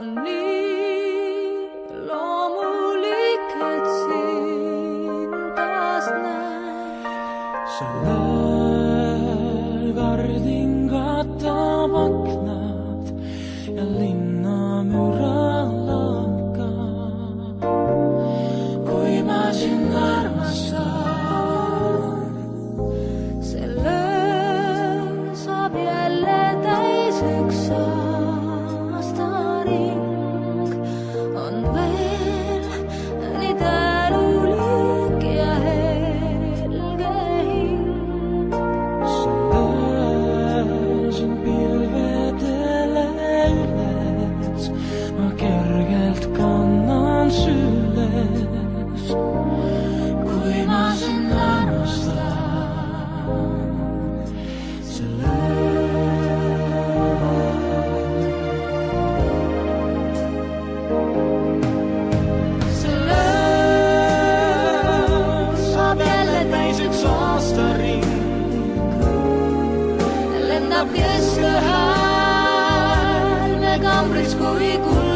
on nii loomulik, et sind taas näen. Sellel kardin katab aknad ja linna müralaka. Kui ma sind armastan, sellel saab jälle täis üks aastaring. On veel nii tänulik ja helge hing. sellel sind pilvedele üles ma kergelt kannan süles. Kui ma sind armastan, saab jälle täis üks aastaring. Lendab kesköhäälne kambris kui kuld.